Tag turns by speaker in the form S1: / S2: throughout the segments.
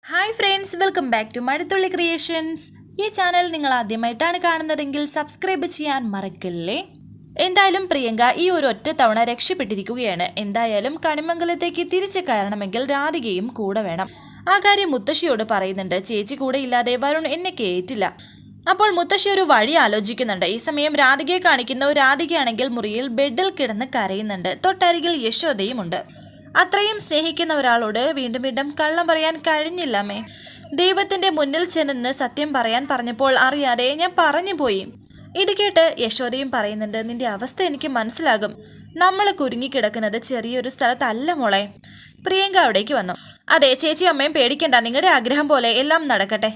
S1: Hi friends, welcome back to Mazhathulli creations. ഈ channel നിങ്ങൾ ആദ്യമായിട്ടാണ് കാണുന്നതെങ്കിൽ സബ്സ്ക്രൈബ് ചെയ്യാൻ മറക്കല്ലേ. എന്തായാലും പ്രിയങ്ക ഈ ഒരു ഒറ്റ തവണ രക്ഷപ്പെട്ടിരിക്കുകയാണ്. എന്തായാലും കണിമംഗലത്തേക്ക് തിരിച്ചു കയറണമെങ്കിൽ രാധികയും കൂടെ വേണം. ആ കാര്യം മുത്തശ്ശിയോട് പറയുന്നുണ്ട്. ചേച്ചി കൂടെ ഇല്ലാതെ വരുൺ എന്നെ കേറ്റില്ല. അപ്പോൾ മുത്തശ്ശി ഒരു വഴി ആലോചിക്കുന്നുണ്ട്. ഈ സമയം രാധികയെ കാണിക്കുന്ന രാധികയാണെങ്കിൽ മുറിയിൽ ബെഡിൽ കിടന്ന് കരയുന്നുണ്ട്. തൊട്ടരികിൽ യശോദയും ഉണ്ട്. അത്രയും സ്നേഹിക്കുന്ന ഒരാളോട് വീണ്ടും വീണ്ടും കള്ളം പറയാൻ കഴിഞ്ഞില്ലമ്മേ. ദൈവത്തിന്റെ മുന്നിൽ ചെന്ന് സത്യം പറയാൻ പറഞ്ഞപ്പോൾ അറിയാതെ ഞാൻ പറഞ്ഞു പോയി. ഇത് കേട്ട് യശോദയും പറയുന്നുണ്ട്, നിന്റെ അവസ്ഥ എനിക്ക് മനസ്സിലാകും. നമ്മൾ കുരുങ്ങിക്കിടക്കുന്നത് ചെറിയൊരു സ്ഥലത്തല്ല മോളെ. പ്രിയങ്ക അവിടേക്ക് വന്നു. അതെ ചേച്ചി അമ്മയും പേടിക്കണ്ട, നിങ്ങളുടെ ആഗ്രഹം പോലെ എല്ലാം നടക്കട്ടെ.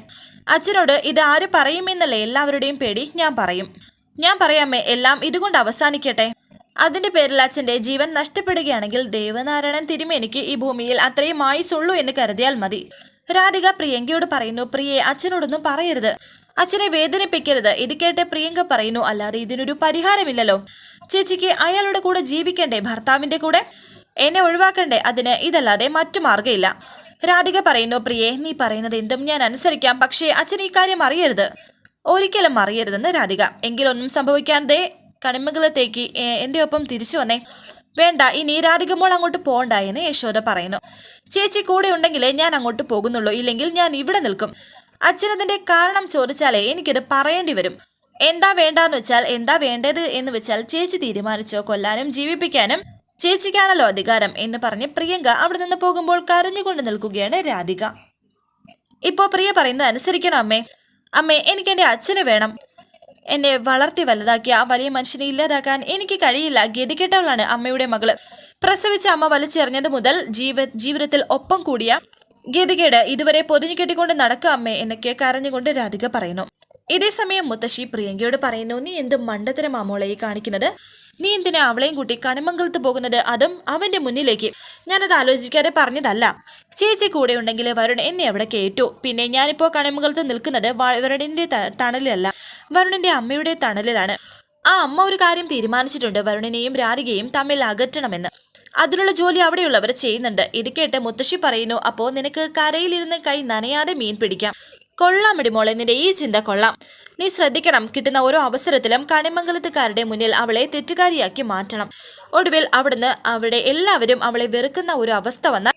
S1: അച്ഛനോട് ഇത് ആര് പറയുമെന്നല്ലേ എല്ലാവരുടെയും പേടി. ഞാൻ പറയാമേ, എല്ലാം ഇതുകൊണ്ട് അവസാനിക്കട്ടെ. അതിന്റെ പേരിൽ അച്ഛന്റെ ജീവൻ നഷ്ടപ്പെടുകയാണെങ്കിൽ ദേവനാരായണൻ തിരുമേനിക്ക് ഈ ഭൂമിയിൽ അത്രയും ആയുസുള്ളൂ എന്ന് കരുതിയാൽ മതി. രാധിക പ്രിയങ്കയോട് പറയുന്നു, പ്രിയെ അച്ഛനോടൊന്നും പറയരുത്, അച്ഛനെ വേദനിപ്പിക്കരുത്. ഇത് കേട്ട് പ്രിയങ്ക പറയുന്നു, അല്ലാതെ ഇതിനൊരു പരിഹാരമില്ലല്ലോ. ചേച്ചിക്ക് അയാളുടെ കൂടെ ജീവിക്കണ്ടേ, ഭർത്താവിന്റെ കൂടെ. എന്നെ ഒഴിവാക്കണ്ടേ, അതിന് ഇതല്ലാതെ മറ്റു മാർഗ്ഗമില്ല. രാധിക പറയുന്നു, പ്രിയെ നീ പറയുന്നത് എന്തും ഞാൻ അനുസരിക്കാം, പക്ഷേ അച്ഛൻ ഈ കാര്യം അറിയരുത്. ഒരിക്കലും അറിയരുതെന്ന് രാധിക. എങ്കിലൊന്നും സംഭവിക്കാതെ കണിമംഗലത്തേക്ക് എൻ്റെ ഒപ്പം തിരിച്ചു വന്നേ. വേണ്ട, ഇനി രാധികമോൾ അങ്ങോട്ട് പോകണ്ട എന്ന് യശോദ പറയുന്നു. ചേച്ചി കൂടെ ഉണ്ടെങ്കിലേ ഞാൻ അങ്ങോട്ട് പോകുന്നുള്ളൂ, ഇല്ലെങ്കിൽ ഞാൻ ഇവിടെ നിൽക്കും. അച്ഛനതിന്റെ കാരണം ചോദിച്ചാലേ എനിക്കിത് പറയേണ്ടി വരും. എന്താ വേണ്ടെന്ന് വെച്ചാൽ, എന്താ വേണ്ടത് എന്ന് വെച്ചാൽ ചേച്ചി തീരുമാനിച്ചോ. കൊല്ലാനും ജീവിപ്പിക്കാനും ചേച്ചിക്കാണല്ലോ അധികാരം എന്ന് പറഞ്ഞ് പ്രിയങ്ക അവിടെ നിന്ന് പോകുമ്പോൾ കരഞ്ഞുകൊണ്ട് നിൽക്കുകയാണ് രാധിക. ഇപ്പോ പ്രിയ പറയുന്നത് അനുസരിക്കണം അമ്മേ. അമ്മേ, എനിക്ക് എൻ്റെ അച്ഛനെ വേണം. എന്നെ വളർത്തി വലുതാക്കിയ ആ വലിയ മനുഷ്യനെ ഇല്ലാതാക്കാൻ എനിക്ക് കഴിയില്ല. ഗതികെട്ടവളാണ് അമ്മയുടെ മകള്. പ്രസവിച്ച അമ്മ വലിച്ചെറിഞ്ഞത് മുതൽ ജീവിതത്തിൽ ഒപ്പം കൂടിയ ഗതികേട് ഇതുവരെ പൊതിഞ്ഞു കെട്ടിക്കൊണ്ട് നടക്കുക അമ്മേ എന്നൊക്കെ കരഞ്ഞുകൊണ്ട് രാധിക പറയുന്നു. ഇതേ സമയം മുത്തശ്ശി പ്രിയങ്കയോട് പറയുന്നു, നീ എന്ത് മണ്ടത്തരമാ മോളെ കാണിക്കുന്നത്? നീ എന്തിനാ അവളെയും കൂട്ടി കണിമംഗലത്ത് പോകുന്നത്, അതും അവന്റെ മുന്നിലേക്ക്? ഞാനത് ആലോചിക്കാതെ പറഞ്ഞതല്ല. ചേച്ചി കൂടെ ഉണ്ടെങ്കിൽ വരുൺ എന്നെ അവിടെ കേറ്റു. പിന്നെ ഞാനിപ്പോ കണിമംഗലത്ത് നിൽക്കുന്നത് വരുണിന്റെ തണലിലല്ല, വരുണിന്റെ അമ്മയുടെ തണലിലാണ്. ആ അമ്മ ഒരു കാര്യം തീരുമാനിച്ചിട്ടുണ്ട്, വരുണിനെയും രാധികയും തമ്മിൽ അകറ്റണമെന്ന്. അതിനുള്ള ജോലി അവിടെയുള്ളവർ ചെയ്യുന്നുണ്ട്. ഇത് കേട്ട് മുത്തശ്ശി പറയുന്നു, അപ്പോ നിനക്ക് കരയിലിരുന്ന് കൈ നനയാതെ മീൻ പിടിക്കാം. കൊള്ളാമിടി മോളെ, നിന്റെ ഈ ചിന്ത കൊള്ളാം. നീ ശ്രദ്ധിക്കണം, കിട്ടുന്ന ഓരോ അവസരത്തിലും കണിമംഗലത്തുകാരുടെ മുന്നിൽ അവളെ തെറ്റുകാരിയാക്കി മാറ്റണം. ഒടുവിൽ അവിടെ എല്ലാവരും അവളെ വെറുക്കുന്ന ഒരു അവസ്ഥ വന്നാൽ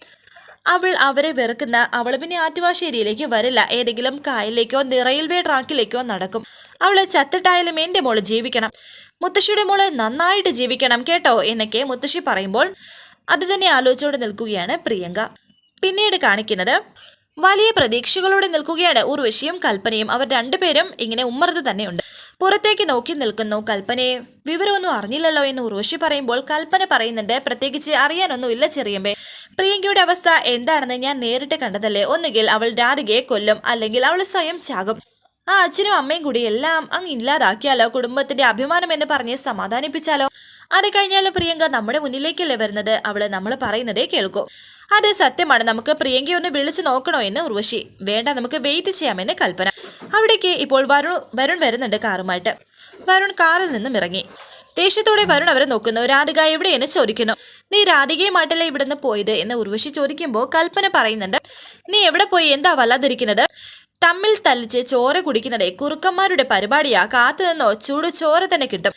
S1: അവരെ വെറുക്കുന്ന അവൾ പിന്നെ ആറ്റുവാശ്ശേരിയിലേക്ക് വരില്ല, ഏതെങ്കിലും കായലിലേക്കോ റെയിൽവേ ട്രാക്കിലേക്കോ നടക്കും. അവള് ചത്തിട്ടായാലും എന്റെ മോള് ജീവിക്കണം, മുത്തശ്ശിയുടെ മോള് നന്നായിട്ട് ജീവിക്കണം കേട്ടോ എന്നൊക്കെ മുത്തശ്ശി പറയുമ്പോൾ അത് തന്നെ ആലോചിച്ചോടെ നിൽക്കുകയാണ് പ്രിയങ്ക. പിന്നീട് കാണിക്കുന്നത് വലിയ പ്രതീക്ഷകളോടെ നിൽക്കുകയാണ് ഉർവശിയും കൽപ്പനയും. അവർ രണ്ടുപേരും ഇങ്ങനെ ഉമ്മറത്ത് തന്നെയുണ്ട്. പുറത്തേക്ക് നോക്കി നിൽക്കുന്നു. കൽപ്പനയെ വിവരമൊന്നും അറിഞ്ഞില്ലല്ലോ എന്ന് ഉർവശി പറയുമ്പോൾ കൽപ്പന പറയുന്നുണ്ട്, പ്രത്യേകിച്ച് അറിയാനൊന്നുമില്ല ചെറിയമ്പേ. പ്രിയങ്കയുടെ അവസ്ഥ എന്താണെന്ന് ഞാൻ നേരിട്ട് കണ്ടതല്ലേ. ഒന്നുകിൽ അവൾ രാധികയെ കൊല്ലും, അല്ലെങ്കിൽ അവൾ സ്വയം ചാകും. ആ അച്ഛനും അമ്മയും കൂടി എല്ലാം അങ്ങ് ഇല്ലാതാക്കിയാലോ, കുടുംബത്തിന്റെ അഭിമാനം എന്ന് പറഞ്ഞ് സമാധാനിപ്പിച്ചാലോ. അത് കഴിഞ്ഞാലും പ്രിയങ്ക നമ്മുടെ മുന്നിലേക്കല്ലേ വരുന്നത്, അവള് നമ്മൾ പറയുന്നതേ കേൾക്കൂ. അത് സത്യമാണ്, നമുക്ക് പ്രിയങ്കയെ ഒന്ന് വിളിച്ചു നോക്കണോ എന്ന് ഉർവശി. വേണ്ട, നമുക്ക് വെയിറ്റ് ചെയ്യാമെന്ന് കൽപ്പന. അവിടേക്ക് ഇപ്പോൾ വരുൺ വരുന്നുണ്ട് കാറുമായിട്ട്. വരുൺ കാറിൽ നിന്നും ഇറങ്ങി. ദേഷ്യത്തോടെ വരുൺ അവരെ നോക്കുന്നു. രാധിക എവിടെയെന്ന് ചോദിക്കുന്നു. നീ രാധികയുമായിട്ടല്ലേ ഇവിടുന്ന് പോയത് എന്ന് ഉർവശി ചോദിക്കുമ്പോൾ കൽപ്പന പറയുന്നുണ്ട്, നീ എവിടെ പോയി, എന്താ വല്ലാതിരിക്കുന്നത്? തമ്മിൽ തല്ലിച്ച് ചോര കുടിക്കുന്നതേ കുറുക്കന്മാരുടെ പരിപാടിയാ, കാത്തു നിന്നോ ചൂട് ചോര തന്നെ കിട്ടും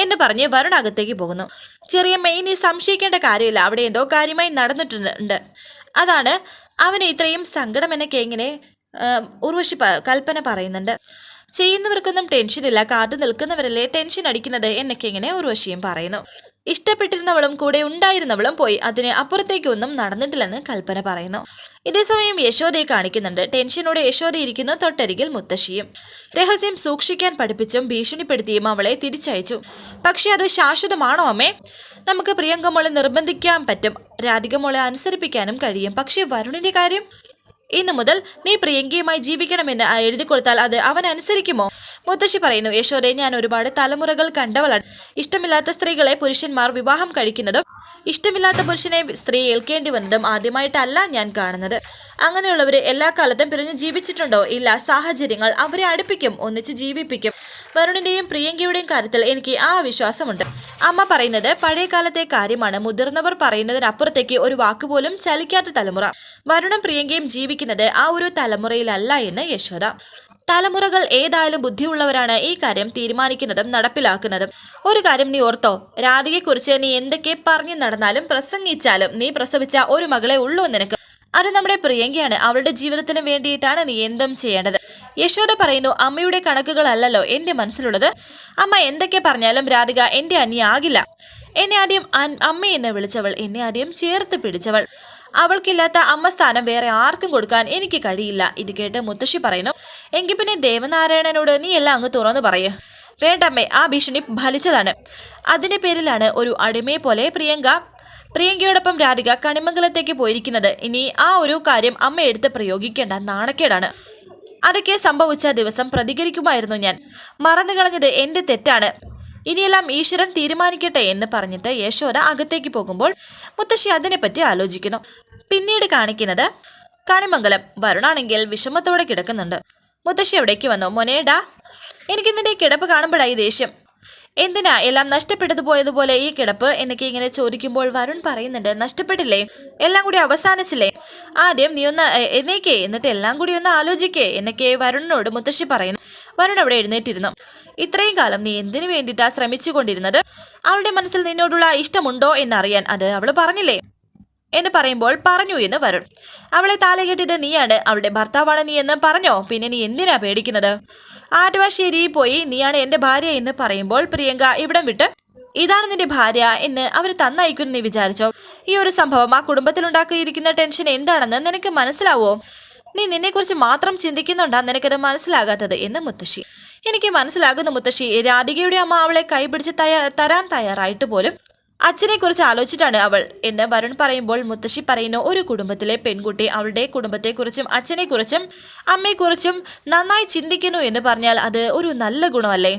S1: എന്ന് പറഞ്ഞ് വരുൺ അകത്തേക്ക് പോകുന്നു. ചെറിയ മെയിനി സംശയിക്കേണ്ട കാര്യമില്ല, അവിടെ എന്തോ കാര്യമായി നടന്നിട്ടുണ്ട്. അതാണ് അവന് ഇത്രയും സങ്കടം എന്നൊക്കെ ഇങ്ങനെ ഉർവശി കൽപ്പന പറയുന്നുണ്ട്. ചെയ്യുന്നവർക്കൊന്നും ടെൻഷനില്ല, കാത്തു നിൽക്കുന്നവരല്ലേ ടെൻഷൻ അടിക്കുന്നത് എന്നൊക്കെ ഇങ്ങനെ ഉർവശിയും പറയുന്നു. ഇഷ്ടപ്പെട്ടിരുന്നവളും കൂടെ ഉണ്ടായിരുന്നവളും പോയി, അതിന് അപ്പുറത്തേക്കൊന്നും നടന്നിട്ടില്ലെന്ന് കൽപ്പന പറയുന്നു. ഇതേസമയം യശോദയെ കാണിക്കുന്നുണ്ട്. ടെൻഷനോടെ യശോദ ഇരിക്കുന്നു. തൊട്ടരികിൽ മുത്തശ്ശിയും. രഹസ്യം സൂക്ഷിക്കാൻ പഠിപ്പിച്ചും ഭീഷണിപ്പെടുത്തിയും അവളെ തിരിച്ചയച്ചു. പക്ഷെ അത് ശാശ്വതമാണോ അമ്മേ? നമുക്ക് പ്രിയങ്ക മോളെ നിർബന്ധിക്കാൻ പറ്റും, രാധിക മോളെ അനുസരിപ്പിക്കാനും കഴിയും. പക്ഷെ വരുണിന്റെ കാര്യം? ഇന്നു മുതൽ നീ പ്രിയങ്കയുമായി ജീവിക്കണമെന്ന് എഴുതി കൊടുത്താൽ അത് അവൻ അനുസരിക്കുമോ? മുത്തശ്ശി പറയുന്നു, യശോദേ, ഞാൻ ഒരുപാട് തലമുറകൾ കണ്ടവളാണ്. ഇഷ്ടമില്ലാത്ത സ്ത്രീകളെ പുരുഷന്മാർ വിവാഹം കഴിക്കുന്നതും ഇഷ്ടമില്ലാത്ത പുരുഷനെ സ്ത്രീ ഏൽക്കേണ്ടി വന്നതും ആദ്യമായിട്ടല്ല ഞാൻ കാണുന്നത്. അങ്ങനെയുള്ളവർ എല്ലാ കാലത്തും പിരിഞ്ഞ് ജീവിച്ചിട്ടുണ്ടോ? ഇല്ല. സാഹചര്യങ്ങൾ അവരെ അടുപ്പിക്കും, ഒന്നിച്ച് ജീവിപ്പിക്കും. വരുണിന്റെയും പ്രിയങ്കയുടെയും കാര്യത്തിൽ എനിക്ക് ആ വിശ്വാസമുണ്ട്. അമ്മ പറയുന്നത് പഴയ കാലത്തെ കാര്യമാണ്. മുതിർന്നവർ പറയുന്നതിനപ്പുറത്തേക്ക് ഒരു വാക്കുപോലും ചലിക്കാത്ത തലമുറ. വരുണും പ്രിയങ്കയും ജീവിക്കുന്നത് ആ ഒരു തലമുറയിലല്ല എന്ന് യശോദ. തലമുറകൾ ഏതായാലും ബുദ്ധിയുള്ളവരാണ് ഈ കാര്യം തീരുമാനിക്കുന്നതും നടപ്പിലാക്കുന്നതും. ഒരു കാര്യം നീ ഓർത്തോ, രാധികയെക്കുറിച്ച് നീ എന്തൊക്കെ പറഞ്ഞു നടന്നാലും പ്രസംഗിച്ചാലും നീ പ്രസവിച്ച ഒരു മകളെ ഉള്ളൂ നിനക്ക്. അത് നമ്മുടെ പ്രിയങ്കയാണ്. അവളുടെ ജീവിതത്തിന് വേണ്ടിയിട്ടാണ് നീ എന്തും ചെയ്യേണ്ടത്. യശോദ പറയുന്നു, അമ്മയുടെ കണക്കുകളല്ലല്ലോ എന്റെ മനസ്സിലുള്ളത്. അമ്മ എന്തൊക്കെ പറഞ്ഞാലും രാധിക എന്റെ അനിയാകില്ല. എന്നെ ആദ്യം അമ്മയെന്ന് വിളിച്ചവൾ, എന്നെ ആദ്യം ചേർത്ത് പിടിച്ചവൾ. അവൾക്കില്ലാത്ത അമ്മ സ്ഥാനം വേറെ ആർക്കും കൊടുക്കാൻ എനിക്ക് കഴിയില്ല. ഇത് കേട്ട് മുത്തശ്ശി പറയുന്നു, എങ്കിൽ പിന്നെ ദേവനാരായണനോട് നീ എല്ലാം അങ്ങ് തുറന്നു പറയൂ. വേണ്ടമ്മേ, ആ ഭീഷണി ഫലിച്ചതാണ്. അതിന്റെ പേരിലാണ് ഒരു അടിമയെ പോലെ പ്രിയങ്കയോടൊപ്പം രാധിക കണിമംഗലത്തേക്ക് പോയിരിക്കുന്നത്. ഇനി ആ ഒരു കാര്യം അമ്മ എടുത്ത് പ്രയോഗിക്കേണ്ട, നാണക്കേടാണ്. അതൊക്കെ സംഭവിച്ച ദിവസം പ്രതികരിക്കുമായിരുന്നു ഞാൻ. മറന്നു കളഞ്ഞത് എന്റെ തെറ്റാണ്. ഇനിയെല്ലാം ഈശ്വരൻ തീരുമാനിക്കട്ടെ എന്ന് പറഞ്ഞിട്ട് യശോദ അകത്തേക്ക് പോകുമ്പോൾ മുത്തശ്ശി അതിനെപ്പറ്റി ആലോചിക്കുന്നു. പിന്നീട് കാണിക്കുന്നത് കണിമംഗലം. വരുണാണെങ്കിൽ വിഷമത്തോടെ കിടക്കുന്നുണ്ട്. മുത്തശ്ശി എവിടേക്ക് വന്നു. മോനേടാ, എനിക്ക് നിന്റെ കിടപ്പ് കാണുമ്പോഴായി ദേഷ്യം. എന്തിനാ എല്ലാം നഷ്ടപ്പെട്ടത് പോയതുപോലെ ഈ കിടപ്പ്? എനിക്ക് ഇങ്ങനെ ചോദിക്കുമ്പോൾ വരുൺ പറയുന്നുണ്ട്, നഷ്ടപ്പെട്ടില്ലേ, എല്ലാം കൂടി അവസാനിച്ചില്ലേ, ആദ്യം നീ ഒന്ന് എന്നേക്കേ, എന്നിട്ട് എല്ലാം കൂടി ഒന്ന് ആലോചിക്കേ എന്നൊക്കെ വരുണിനോട് മുത്തശ്ശി പറയുന്നു. വരുൺ അവിടെ എഴുന്നേറ്റിരുന്നു. ഇത്രയും കാലം നീ എന്തിനു വേണ്ടിയിട്ടാ ശ്രമിച്ചുകൊണ്ടിരുന്നത്? അവളുടെ മനസ്സിൽ നിന്നോടുള്ള ഇഷ്ടമുണ്ടോ എന്നറിയാൻ അത് അവൾ പറഞ്ഞില്ലേ എന്ന് പറയുമ്പോൾ പറഞ്ഞു എന്ന് വരുൺ. അവളെ താലി കെട്ടിയത് നീയാണ്, അവളുടെ ഭർത്താവാണ് നീ എന്ന് പറഞ്ഞോ, പിന്നെ നീ എന്തിനാ പേടിക്കുന്നത്? ആറ്റുവാശ്ശേരി പോയി നീയാണ് എന്റെ ഭാര്യ എന്ന് പറയുമ്പോൾ പ്രിയങ്ക ഇവിടം വിട്ട് ഇതാണ് നിന്റെ ഭാര്യ എന്ന് അവർ തന്നയക്കും നീ വിചാരിച്ചോ? ഈ ഒരു സംഭവം ആ കുടുംബത്തിലുണ്ടാക്കിയിരിക്കുന്ന ടെൻഷൻ എന്താണെന്ന് നിനക്ക് മനസ്സിലാവോ? നീ നിന്നെക്കുറിച്ച് മാത്രം ചിന്തിക്കുന്നുണ്ടാ നിനക്കത് മനസ്സിലാകാത്തത് എന്ന് മുത്തശ്ശി. എനിക്ക് മനസ്സിലാകുന്നു മുത്തശ്ശി. രാധികയുടെ അമ്മ അവളെ കൈപിടിച്ച് തരാൻ തയ്യാറായിട്ട് പോലും അച്ഛനെ കുറിച്ച് ആലോചിച്ചിട്ടാണ് അവൾ എന്ന് വരുൺ പറയുമ്പോൾ മുത്തശ്ശി പറയുന്നു, ഒരു കുടുംബത്തിലെ പെൺകുട്ടി അവളുടെ കുടുംബത്തെക്കുറിച്ചും അച്ഛനെക്കുറിച്ചും അമ്മയെക്കുറിച്ചും നന്നായി ചിന്തിക്കുന്നു എന്ന് പറഞ്ഞാൽ അത് ഒരു നല്ല ഗുണമല്ലേ?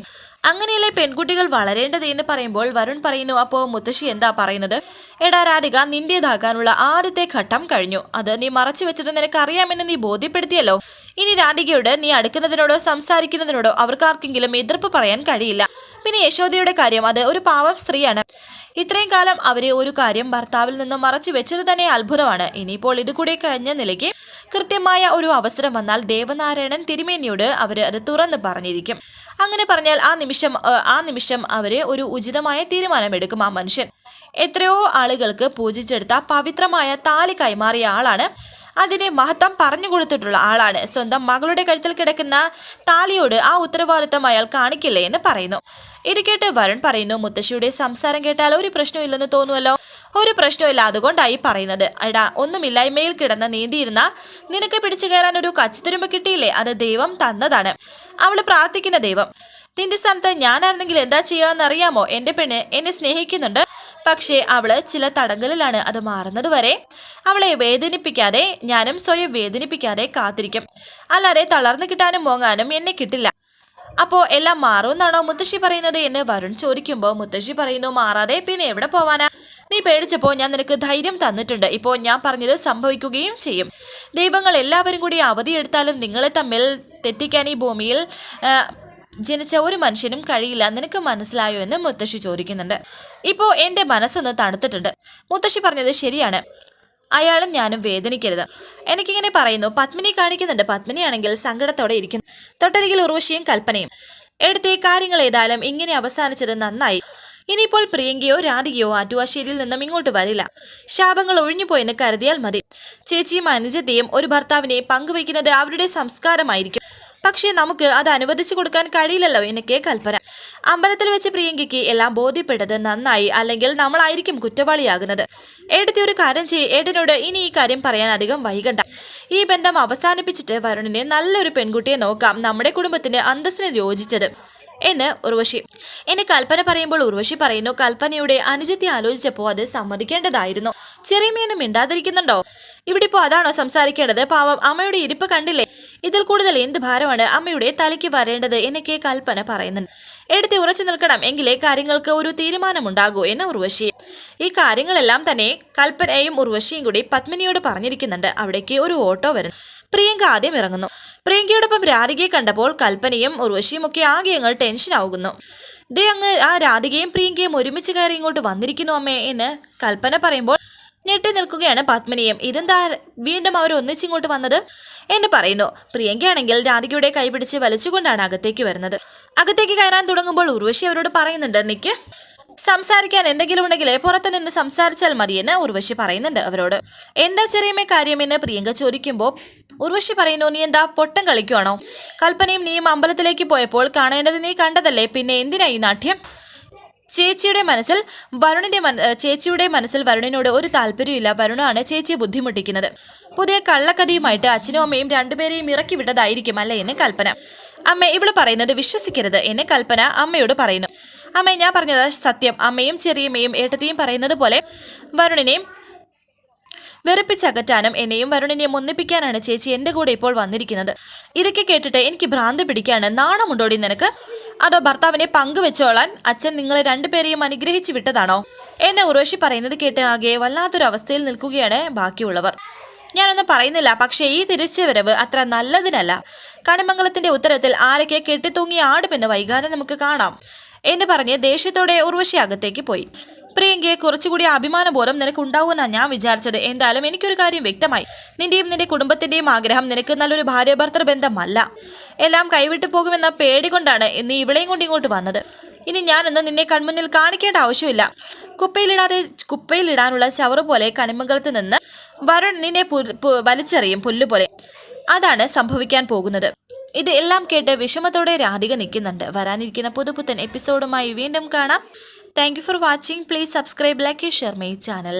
S1: അങ്ങനെയല്ലേ പെൺകുട്ടികൾ വളരേണ്ടത് എന്ന് പറയുമ്പോൾ വരുൺ പറയുന്നു, അപ്പോൾ മുത്തശ്ശി എന്താ പറയുന്നത്? എടാ രാധിക, നിന്റേതാകാനുള്ള ആദ്യത്തെ ഘട്ടം കഴിഞ്ഞു. അത് നീ മറച്ചു വെച്ചിട്ട് നിനക്ക് അറിയാമെന്ന് നീ ബോധ്യപ്പെടുത്തിയല്ലോ. ഇനി രാധികയോട് നീ അടുക്കുന്നതിനോടോ സംസാരിക്കുന്നതിനോടോ അവർക്കാർക്കെങ്കിലും എതിർപ്പ് പറയാൻ കഴിയില്ല. പിന്നെ യശോദയുടെ കാര്യം, അത് ഒരു പാവം സ്ത്രീയാണ്. ഇത്രയും കാലം അവരെ ഒരു കാര്യം ഭർത്താവിൽ നിന്നും മറച്ചു വെച്ചത് തന്നെ അത്ഭുതമാണ്. ഇനിയിപ്പോൾ ഇത് കൂടി കഴിഞ്ഞ നിലയ്ക്ക് കൃത്യമായ ഒരു അവസരം വന്നാൽ ദേവനാരായണൻ തിരുമേനിയോട് അവർ അത് തുറന്ന് പറഞ്ഞിരിക്കും. അങ്ങനെ പറഞ്ഞാൽ ആ നിമിഷം അവര് ഒരു ഉചിതമായ തീരുമാനമെടുക്കും. ആ മനുഷ്യൻ എത്രയോ ആളുകൾക്ക് പൂജിച്ചെടുത്ത പവിത്രമായ താലി കൈമാറിയ ആളാണ്. അതിനെ മഹത്വം പറഞ്ഞു കൊടുത്തിട്ടുള്ള ആളാണ്. സ്വന്തം മകളുടെ കഴുത്തിൽ കിടക്കുന്ന താലിയോട് ആ ഉത്തരവാദിത്തം അയാൾ കാണിക്കില്ലേ എന്ന് പറയുന്നു. ഇത് കേട്ട് വരുൺ പറയുന്നു, മുത്തശ്ശിയുടെ സംസാരം കേട്ടാൽ ഒരു പ്രശ്നമില്ലെന്ന് തോന്നുമല്ലോ. ഒരു പ്രശ്നമില്ല, അതുകൊണ്ടായി പറയുന്നത്. എടാ, ഒന്നുമില്ലായ്മയിൽ കിടന്ന് നീന്തിയിരുന്ന നിനക്ക് പിടിച്ചു കയറാൻ ഒരു കച്ചിത്തുരുമ്പ് കിട്ടിയില്ലേ? അത് ദൈവം തന്നതാണ്. അവള് പ്രാർത്ഥിക്കുന്ന ദൈവം. നിന്റെ സ്ഥാനത്ത് ഞാനായിരുന്നെങ്കിൽ എന്താ ചെയ്യാന്നറിയാമോ? എന്റെ പെണ്ണ് എന്നെ സ്നേഹിക്കുന്നുണ്ട്, പക്ഷേ അവള് ചില തടങ്കലിലാണ്. അത് മാറുന്നത് വരെ അവളെ വേദനിപ്പിക്കാതെ ഞാനും സ്വയം വേദനിപ്പിക്കാതെ കാത്തിരിക്കും. അല്ലാതെ തളർന്നു കിട്ടാനും മോങ്ങാനും എന്നെ കിട്ടില്ല. അപ്പോ എല്ലാം മാറുമെന്നാണോ മുത്തശ്ശി പറയുന്നത് എന്ന് വരുൺ ചോദിക്കുമ്പോൾ മുത്തശ്ശി പറയുന്നു, മാറാതെ പിന്നെ എവിടെ പോവാനാ? നീ പേടിച്ചപ്പോൾ ഞാൻ നിനക്ക് ധൈര്യം തന്നിട്ടുണ്ട്. ഇപ്പോൾ ഞാൻ പറഞ്ഞത് സംഭവിക്കുകയും ചെയ്യും. ദൈവങ്ങൾ എല്ലാവരും കൂടി അവധിയെടുത്താലും നിങ്ങളെ തമ്മിൽ തെറ്റിക്കാൻ ഈ ഭൂമിയിൽ ജനിച്ച ഒരു മനുഷ്യനും കഴിയില്ല. നിനക്ക് മനസ്സിലായോ എന്ന് മുത്തശ്ശി ചോദിക്കുന്നുണ്ട്. ഇപ്പോൾ എൻ്റെ മനസ്സൊന്ന് തണുത്തിട്ടുണ്ട്. മുത്തശ്ശി പറഞ്ഞത് ശരിയാണ്. അയാളും ഞാനും വേദനിക്കരുത്. എനിക്കിങ്ങനെ പറയുന്നു. പത്മിനി കാണിക്കുന്നുണ്ട്. പത്മിനിയാണെങ്കിൽ സങ്കടത്തോടെ ഇരിക്കുന്നു. തൊട്ടരികിൽ ഉർവശിയും കൽപ്പനയും. എടുത്ത കാര്യങ്ങൾ ഏതായാലും ഇങ്ങനെ അവസാനിച്ചത് നന്നായി. ഇനിയിപ്പോൾ പ്രിയങ്കയോ രാധികയോ ആറ്റുവാശ്ശേരിയിൽ നിന്നും ഇങ്ങോട്ട് വരില്ല. ശാപങ്ങൾ ഒഴിഞ്ഞുപോയെന്ന് കരുതിയാൽ മതി. ചേച്ചിയും അനുജത്തെയും ഒരു ഭർത്താവിനെ പങ്കുവയ്ക്കുന്നത് അവരുടെ സംസ്കാരമായിരിക്കും. പക്ഷേ നമുക്ക് അത് അനുവദിച്ചു കൊടുക്കാൻ കഴിയില്ലല്ലോ എന്നൊക്കെ കൽപ്പന. അമ്പലത്തിൽ വെച്ച് പ്രിയങ്കയ്ക്ക് എല്ലാം ബോധ്യപ്പെട്ടത് നന്നായി. അല്ലെങ്കിൽ നമ്മളായിരിക്കും കുറ്റവാളിയാകുന്നത്. ഏടത്തെ ഒരു കാര്യം ഏട്ടനോട് ഇനി ഈ കാര്യം പറയാൻ അധികം വൈകണ്ട. ഈ ബന്ധം അവസാനിപ്പിച്ചിട്ട് വരുണിനെ നല്ലൊരു പെൺകുട്ടിയെ നോക്കാം. നമ്മുടെ കുടുംബത്തിന് അന്തസ്സിന് യോജിച്ചത്. എന്ന് ഉർവശി. എന്നെ കൽപ്പന പറയുമ്പോൾ ഉർവശി പറയുന്നു, കൽപ്പനയുടെ അനുജത്തെ ആലോചിച്ചപ്പോൾ അത് സമ്മതിക്കേണ്ടതായിരുന്നു. ചെറിയമ്മയൊന്നും മിണ്ടാതിരിക്കുന്നുണ്ടോ? ഇവിടെ ഇപ്പോൾ അതാണോ സംസാരിക്കേണ്ടത്? പാവം അമ്മയുടെ ഇരിപ്പ് കണ്ടില്ലേ? ഇതിൽ കൂടുതൽ എന്ത് ഭാരമാണ് അമ്മയുടെ തലയ്ക്ക് വരേണ്ടത് എന്നൊക്കെ കൽപ്പന പറയുന്നുണ്ട്. എടുത്ത് ഉറച്ചു നിൽക്കണം, എങ്കിലേ കാര്യങ്ങൾക്ക് ഒരു തീരുമാനമുണ്ടാകൂ എന്ന് ഉർവശി. ഈ കാര്യങ്ങളെല്ലാം തന്നെ കൽപ്പനയും ഉർവശിയും കൂടി പത്മിനിയോട് പറഞ്ഞിരിക്കുന്നുണ്ട്. അവിടേക്ക് ഒരു ഓട്ടോ വരുന്നു. പ്രിയങ്ക ആദ്യം ഇറങ്ങുന്നു. പ്രിയങ്കയോടൊപ്പം രാധികയെ കണ്ടപ്പോൾ കൽപ്പനയും ഉർവശിയും ഒക്കെ ആകെ അങ്ങ് ടെൻഷനാകുന്നു. ദേ അങ്ങ് ആ രാധികയും പ്രിയങ്കയും ഒരുമിച്ച് കയറി ഇങ്ങോട്ട് വന്നിരിക്കുന്നു അമ്മേ എന്ന് കൽപ്പന പറയുമ്പോൾ ഞെട്ടി നിൽക്കുകയാണ് പത്മിനിയും. ഇതെന്താ വീണ്ടും അവർ ഒന്നിച്ചിങ്ങോട്ട് വന്നത് എന്ന് പറയുന്നു. പ്രിയങ്കയാണെങ്കിൽ രാധികയുടെ കൈപിടിച്ച് വലിച്ചുകൊണ്ടാണ് അകത്തേക്ക് വരുന്നത്. അകത്തേക്ക് കയറാൻ തുടങ്ങുമ്പോൾ ഉർവശി അവരോട് പറയുന്നുണ്ട്, നിക്ക്, സംസാരിക്കാൻ എന്തെങ്കിലും ഉണ്ടെങ്കിൽ പുറത്തു നിന്ന് സംസാരിച്ചാൽ മതിയെന്ന് ഉർവശി പറയുന്നുണ്ട് അവരോട്. എന്താ ചെറിയമ്മേ കാര്യമെന്ന് പ്രിയങ്ക ചോദിക്കുമ്പോൾ ഉർവശി പറയുന്നു, നീ എന്താ പൊട്ടം കളിക്കുവാണോ? കൽപ്പനയും നീയും അമ്പലത്തിലേക്ക് പോയപ്പോൾ കാണേണ്ടത് നീ കണ്ടതല്ലേ, പിന്നെ എന്തിനാ ഈ നാട്യം? ചേച്ചിയുടെ മനസ്സിൽ വരുണിനോട് ഒരു താല്പര്യമില്ല. വരുണാണ് ചേച്ചിയെ ബുദ്ധിമുട്ടിക്കുന്നത്. പുതിയ കള്ളക്കഥയുമായിട്ട് അച്ഛനും അമ്മയും രണ്ടുപേരെയും ഇറക്കി വിട്ടതായിരിക്കും അല്ലേ എന്ന് കൽപ്പന. അമ്മ ഇവള് പറയുന്നത് വിശ്വസിക്കരുത് എന്ന് കൽപ്പന അമ്മയോട് പറയുന്നു. അമ്മ ഞാൻ പറഞ്ഞത് സത്യം. അമ്മയും ചെറിയമ്മയും ഏട്ടത്തിയും പറയുന്നത് പോലെ വരുണിനെയും വെറുപ്പിച്ചകറ്റാനും എന്നെയും വരുണിനെയും ഒന്നിപ്പിക്കാനാണ് ചേച്ചി എൻ്റെ കൂടെ ഇപ്പോൾ വന്നിരിക്കുന്നത്. ഇതൊക്കെ കേട്ടിട്ട് എനിക്ക് ഭ്രാന്ത് പിടിക്കാണ്. നാണമുണ്ടോടി നിനക്ക്? അതോ ഭർത്താവിനെ പങ്കുവെച്ചോളാൻ അച്ഛൻ നിങ്ങളെ രണ്ടുപേരെയും അനുഗ്രഹിച്ചു വിട്ടതാണോ എന്നെ ഉർവശി പറയുന്നത് കേട്ട് ആകെ വല്ലാത്തൊരു അവസ്ഥയിൽ നിൽക്കുകയാണ് ബാക്കിയുള്ളവർ. ഞാനൊന്നും പറയുന്നില്ല, പക്ഷേ ഈ തിരിച്ചുവരവ് അത്ര നല്ലതിനല്ല. കണിമംഗലത്തിന്റെ ഉത്തരത്തിൽ ആരൊക്കെ കെട്ടിത്തൂങ്ങി ആടുമെന്ന് വൈകാതെ നമുക്ക് കാണാം എന്ന് പറഞ്ഞ് ദേഷ്യത്തോടെ ഉർവശി അകത്തേക്ക് പോയി. പ്രിയങ്കയെ കുറച്ചുകൂടി അഭിമാനബോധം നിനക്ക് ഉണ്ടാവുമെന്നാണ് ഞാൻ വിചാരിച്ചത്. എന്തായാലും എനിക്കൊരു കാര്യം വ്യക്തമായി. നിന്റെയും നിന്റെ കുടുംബത്തിന്റെയും ആഗ്രഹം നിനക്ക് നല്ലൊരു ഭാര്യ ഭർത്തൃ ബന്ധമല്ല. എല്ലാം കൈവിട്ടു പോകുമെന്ന പേടി കൊണ്ടാണ് നീ ഇവിടെയും കൊണ്ട് ഇങ്ങോട്ട് വന്നത്. ഇനി ഞാനൊന്ന് നിന്നെ കൺമുന്നിൽ കാണിക്കേണ്ട ആവശ്യമില്ല. കുപ്പയിലിടാനുള്ള ചവറ് പോലെ കണിമംഗലത്ത് നിന്ന് വരുൺ നിന്നെ വലിച്ചെറിയും പുല്ലുപോലെ. അതാണ് സംഭവിക്കാൻ പോകുന്നത്. ഇത് എല്ലാം കേട്ട് വിഷമത്തോടെ രാധിക നിൽക്കുന്നുണ്ട്. വരാനിരിക്കുന്ന പുതുപുത്തൻ എപ്പിസോഡുമായി വീണ്ടും കാണാം. Thank you for watching. Please subscribe, like, share my channel.